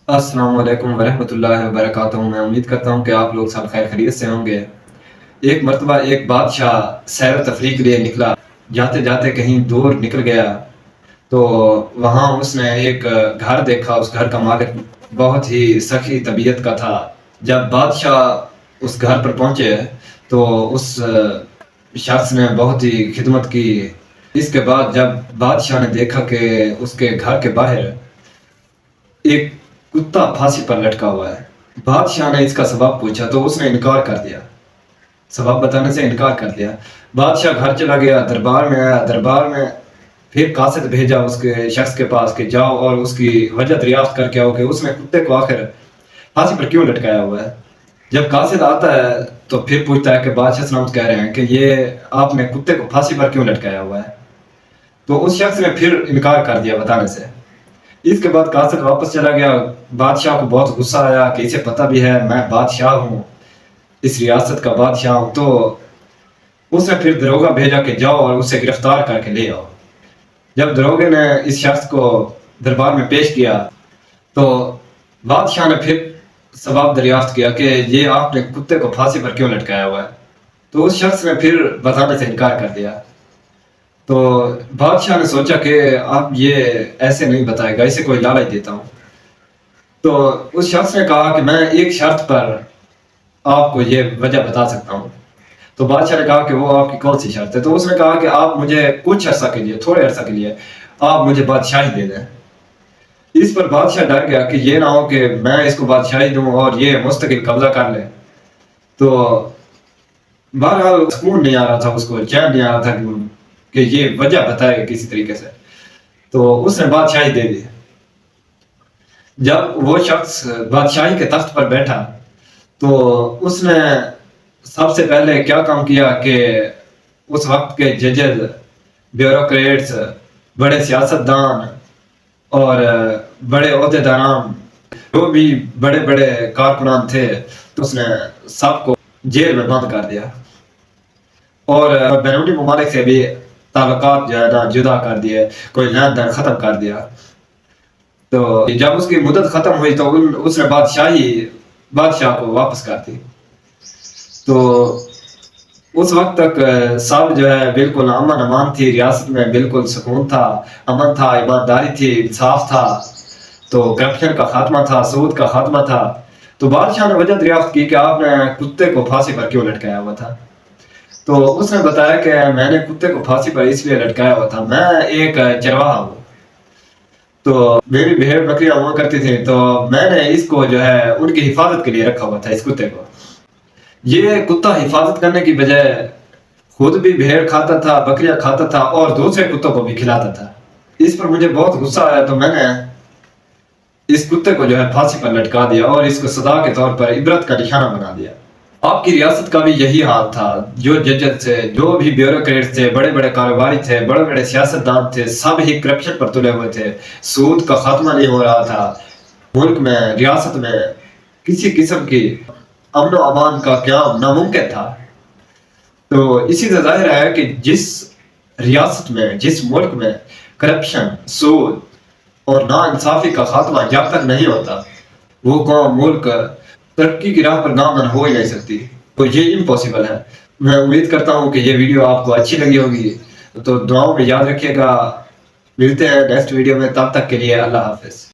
السلام علیکم ورحمۃ اللہ وبرکاتہ۔ میں امید کرتا ہوں کہ آپ لوگ سب خیر خیریت سے ہوں گے۔ ایک مرتبہ ایک بادشاہ سیر و تفریح کے لیے نکلا، جاتے جاتے کہیں دور نکل گیا تو وہاں اس نے ایک گھر دیکھا۔ اس گھر کا مالک بہت ہی سخی طبیعت کا تھا۔ جب بادشاہ اس گھر پر پہنچے تو اس شخص نے بہت ہی خدمت کی۔ اس کے بعد جب بادشاہ نے دیکھا کہ اس کے گھر کے باہر ایک کتا پھانسی پر لٹکا ہوا ہے، بادشاہ نے اس کا سبب پوچھا تو اس نے انکار کر دیا، سبب بتانے سے انکار کر دیا۔ بادشاہ گھر چلا گیا، دربار میں آیا، دربار میں پھر قاصد بھیجا اس کے شخص کے پاس کہ جاؤ اور اس کی وجہ دریافت کر کے آؤ کہ اس نے کتے کو آخر پھانسی پر کیوں لٹکایا ہوا ہے۔ جب قاصد آتا ہے تو پھر پوچھتا ہے کہ بادشاہ سلامت کہہ رہے ہیں کہ یہ آپ نے کتے کو پھانسی پر کیوں لٹکایا ہوا ہے، تو اس شخص نے پھر انکار کر دیا بتانے سے۔ اس کے بعد قاصد واپس چلا گیا۔ بادشاہ کو بہت غصہ آیا کہ اسے پتہ بھی ہے میں بادشاہ ہوں، اس ریاست کا بادشاہ ہوں، تو اس نے پھر دروگا بھیجا کہ جاؤ اور اسے گرفتار کر کے لے آؤ۔ جب دروگے نے اس شخص کو دربار میں پیش کیا تو بادشاہ نے پھر سبب دریافت کیا کہ یہ آپ نے کتے کو پھانسی پر کیوں لٹکایا ہوا ہے، تو اس شخص نے پھر بتانے سے انکار کر دیا۔ تو بادشاہ نے سوچا کہ اب یہ ایسے نہیں بتائے گا، اسے کوئی لالچ دیتا ہوں۔ تو اس شخص نے کہا کہ میں ایک شرط پر آپ کو یہ وجہ بتا سکتا ہوں۔ تو بادشاہ نے کہا کہ وہ آپ کی کون سی شرط ہے، تو اس نے کہا کہ آپ مجھے کچھ عرصہ کے لیے، تھوڑے عرصہ کے لیے آپ مجھے بادشاہی دے دیں۔ اس پر بادشاہ ڈر گیا کہ یہ نہ ہو کہ میں اس کو بادشاہی دوں اور یہ مستقل قبضہ کر لے۔ تو بہرحال سکون نہیں آ رہا تھا، اس کو چین نہیں آ رہا تھا کہ یہ وجہ بتائے کسی طریقے سے، تو اس نے بادشاہی دے دی۔ جب وہ شخص بادشاہی کے تخت پر بیٹھا تو اس نے سب سے پہلے کیا کام کیا کہ اس وقت کے ججز، بیوروکریٹس، بڑے سیاستدان اور بڑے عہدیداران، جو بھی بڑے بڑے کارکنان تھے، تو اس نے سب کو جیل میں بند کر دیا اور بیرونی ممالک سے بھی تعلقات جو ہے نا جدا کر دیے، کوئی لین دین ختم کر دیا۔ تو جب اس کی مدت ختم ہوئی تو اس نے بادشاہ کو واپس کر دی۔ تو اس وقت تک سب جو ہے بالکل امن امان تھی، ریاست میں بالکل سکون تھا، امن تھا، ایمانداری تھی، انصاف تھا، تو کرپشن کا خاتمہ تھا، سود کا خاتمہ تھا۔ تو بادشاہ نے وجہ دریافت کی کہ آپ نے کتے کو پھانسی پر کیوں لٹکایا ہوا تھا، تو اس نے بتایا کہ میں نے کتے کو پھانسی پر اس لیے لٹکایا ہوا تھا، میں ایک چرواہا ہوں، تو میری بھیڑ بکریاں ہوا کرتی تھی، تو میں نے اس کو جو ہے ان کی حفاظت کے لیے رکھا ہوا تھا، اس کتے کو۔ یہ کتا حفاظت کرنے کی بجائے خود بھی بھیڑ کھاتا تھا، بکریاں کھاتا تھا اور دوسرے کتوں کو بھی کھلاتا تھا۔ اس پر مجھے بہت غصہ آیا تو میں نے اس کتے کو جو ہے پھانسی پر لٹکا دیا اور اس کو سزا کے طور پر عبرت کا نشانہ بنا دیا۔ آپ کی ریاست کا بھی یہی حال تھا، جو ججز تھے، جو بھی بیوروکریٹس تھے، بڑے بڑے کاروباری تھے، بڑے بڑے سیاستدان تھے، سب ہی کرپشن پر تلے ہوئے تھے، سود کا خاتمہ نہیں ہو رہا تھا، ملک میں، ریاست میں کسی قسم کی امن و امان کا قیام ناممکن تھا۔ تو اسی سے ظاہر ہے کہ جس ریاست میں، جس ملک میں کرپشن، سود اور ناانصافی کا خاتمہ جب تک نہیں ہوتا، وہ قوم، ملک ترقی کی راہ پر گامزن ہو ہی نہیں سکتی۔ تو یہ امپاسبل ہے۔ میں امید کرتا ہوں کہ یہ ویڈیو آپ کو اچھی لگی ہوگی، تو دعاؤں میں یاد رکھیے گا۔ ملتے ہیں نیکسٹ ویڈیو میں، تب تک کے لیے اللہ حافظ۔